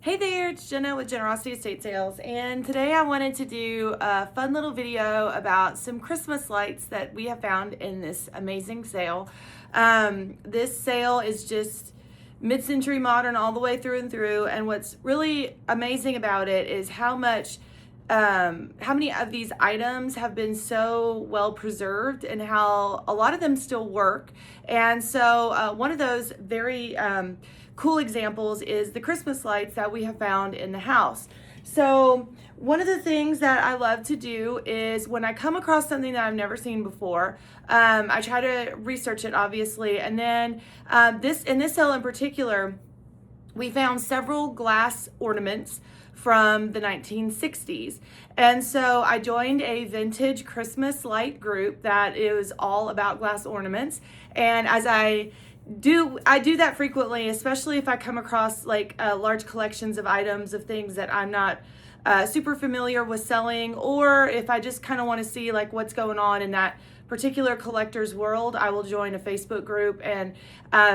Hey there, it's Jenna with Generosity Estate Sales, and today I wanted to do a fun little video about some Christmas lights that we have found in this amazing sale. This sale is just mid-century modern all the way through and through, and what's really amazing about it is how many of these items have been so well preserved and how a lot of them still work. And so one of those very cool examples is the Christmas lights that we have found in the house. So one of the things that I love to do is when I come across something that I've never seen before, I try to research it, obviously. And then in this sale in particular, we found several glass ornaments from the 1960s. And so I joined a vintage Christmas light group that is all about glass ornaments. And as I do that frequently, especially if I come across like large collections of items of things that I'm not super familiar with selling, or if I just kind of want to see like what's going on in that particular collector's world, I will join a Facebook group, and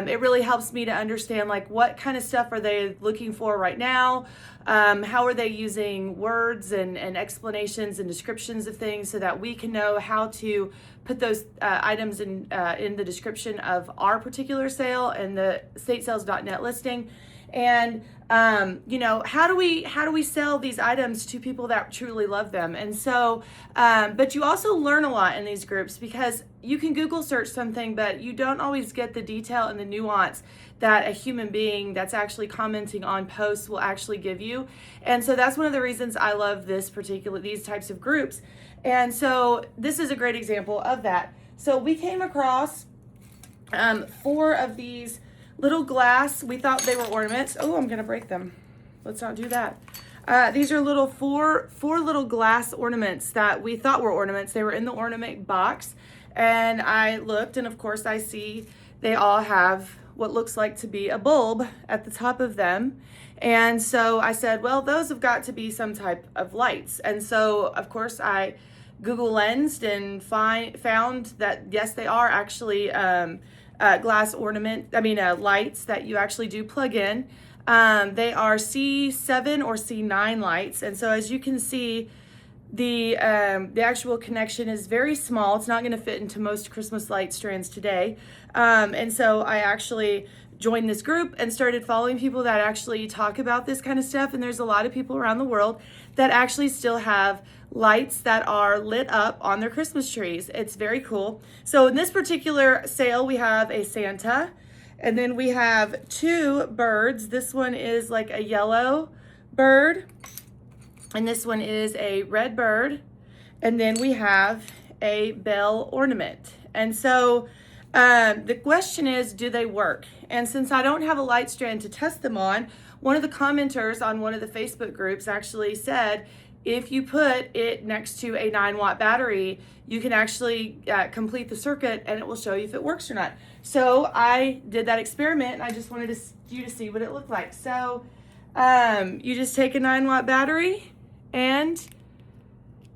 it really helps me to understand like what kind of stuff are they looking for right now, how are they using words and explanations and descriptions of things so that we can know how to put those items in the description of our particular sale and the statesales.net listing. And how do we sell these items to people that truly love them? And so but you also learn a lot in these groups, because you can Google search something, but you don't always get the detail and the nuance that a human being that's actually commenting on posts will actually give you. And so that's one of the reasons I love these types of groups. And so this is a great example of that. So we came across 4 of these little glass, we thought they were ornaments. Oh, I'm gonna break them. Let's not do that. These are little four little glass ornaments that we thought were ornaments. They were in the ornament box, and I looked, and of course I see they all have what looks like to be a bulb at the top of them. And so I said, well, those have got to be some type of lights. And so of course I Google lensed and found that yes, they are actually glass lights that you actually do plug in. They are C7 or C9 lights, and so as you can see, the actual connection is very small. It's not going to fit into most Christmas light strands today. And so I actually joined this group and started following people that actually talk about this kind of stuff. And there's a lot of people around the world that actually still have lights that are lit up on their Christmas trees. It's very cool. So in this particular sale, we have a Santa, and then we have 2 birds. This one is like a yellow bird, and this one is a red bird, and then we have a bell ornament. And so the question is, do they work? And since I don't have a light strand to test them on, one of the commenters on one of the Facebook groups actually said, if you put it next to a 9-watt battery, you can actually complete the circuit and it will show you if it works or not. So I did that experiment, and I just wanted you to see what it looked like. So you just take a 9-watt battery, and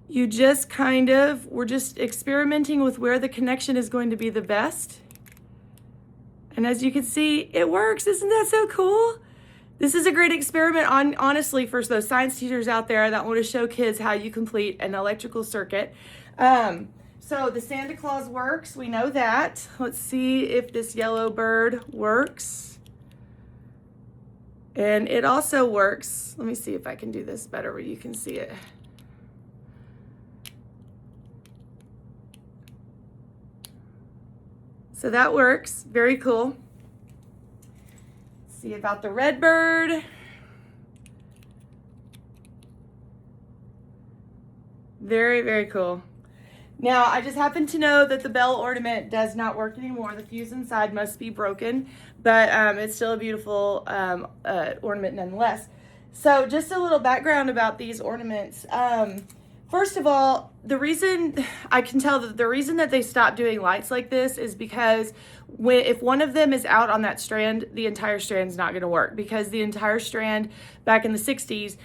you just we're just experimenting with where the connection is going to be the best. And as you can see, it works. Isn't that so cool? This is a great experiment, honestly, for those science teachers out there that want to show kids how you complete an electrical circuit. So the Santa Claus works, we know that. Let's see if this yellow bird works. And it also works. Let me see if I can do this better where you can see it. So that works, very cool. See about the red bird. Very, very cool. Now, I just happen to know that the bell ornament does not work anymore. The fuse inside must be broken, but it's still a beautiful ornament nonetheless. So just a little background about these ornaments. First of all, the reason I can tell that the reason that they stopped doing lights like this is because if one of them is out on that strand, the entire strand's not going to work, because the entire strand back in the 60s,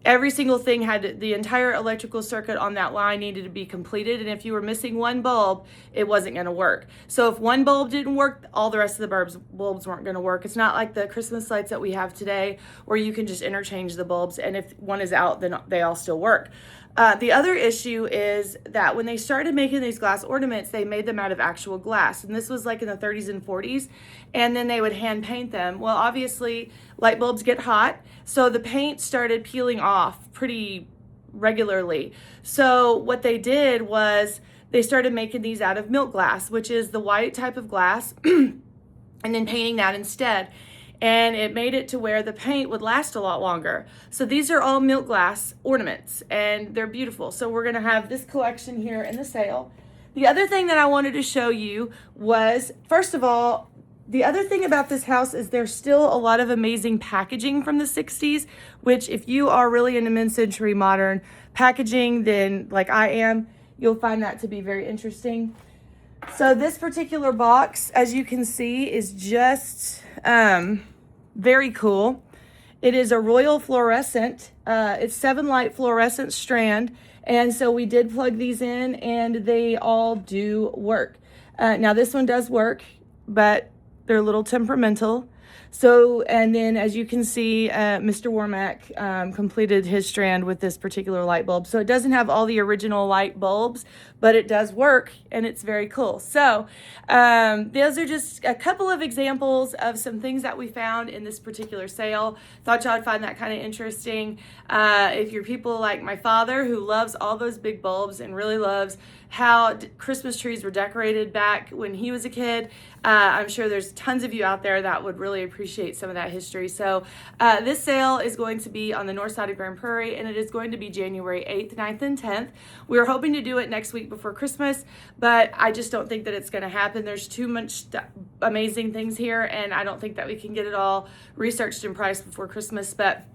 every single thing had the entire electrical circuit on that line needed to be completed. And if you were missing one bulb, it wasn't going to work. So if one bulb didn't work, all the rest of the bulbs weren't going to work. It's not like the Christmas lights that we have today where you can just interchange the bulbs, and if one is out, then they all still work. The other issue is that when they started making these glass ornaments, they made them out of actual glass. And this was like in the 30s and 40s. And then they would hand paint them. Well, obviously, light bulbs get hot. So the paint started peeling off pretty regularly. So what they did was they started making these out of milk glass, which is the white type of glass, and then painting that instead. And it made it to where the paint would last a lot longer. So these are all milk glass ornaments, and they're beautiful. So we're gonna have this collection here in the sale. The other thing that I wanted to show you was, first of all, the other thing about this house is there's still a lot of amazing packaging from the 60s, which if you are really into mid-century modern packaging, then like I am, you'll find that to be very interesting. So this particular box, as you can see, is just very cool. It is a royal fluorescent. It's 7 light fluorescent strand. And so we did plug these in and they all do work. Now this one does work, but they're a little temperamental. So, and then as you can see, Mr. Warmack completed his strand with this particular light bulb. So it doesn't have all the original light bulbs, but it does work and it's very cool. So those are just a couple of examples of some things that we found in this particular sale. Thought y'all would find that kind of interesting. If you're people like my father who loves all those big bulbs and really loves how Christmas trees were decorated back when he was a kid, I'm sure there's tons of you out there that would really appreciate some of that history. So this sale is going to be on the north side of Grand Prairie, and it is going to be January 8th, 9th, and 10th. We're hoping to do it next week before Christmas, but I just don't think that it's going to happen. There's too much amazing things here, and I don't think that we can get it all researched and priced before Christmas, but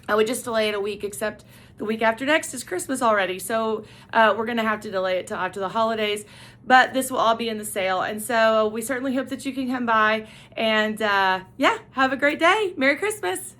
I would just delay it a week, except the week after next is Christmas already. So we're going to have to delay it till after the holidays, but this will all be in the sale. And so we certainly hope that you can come by and yeah, have a great day. Merry Christmas.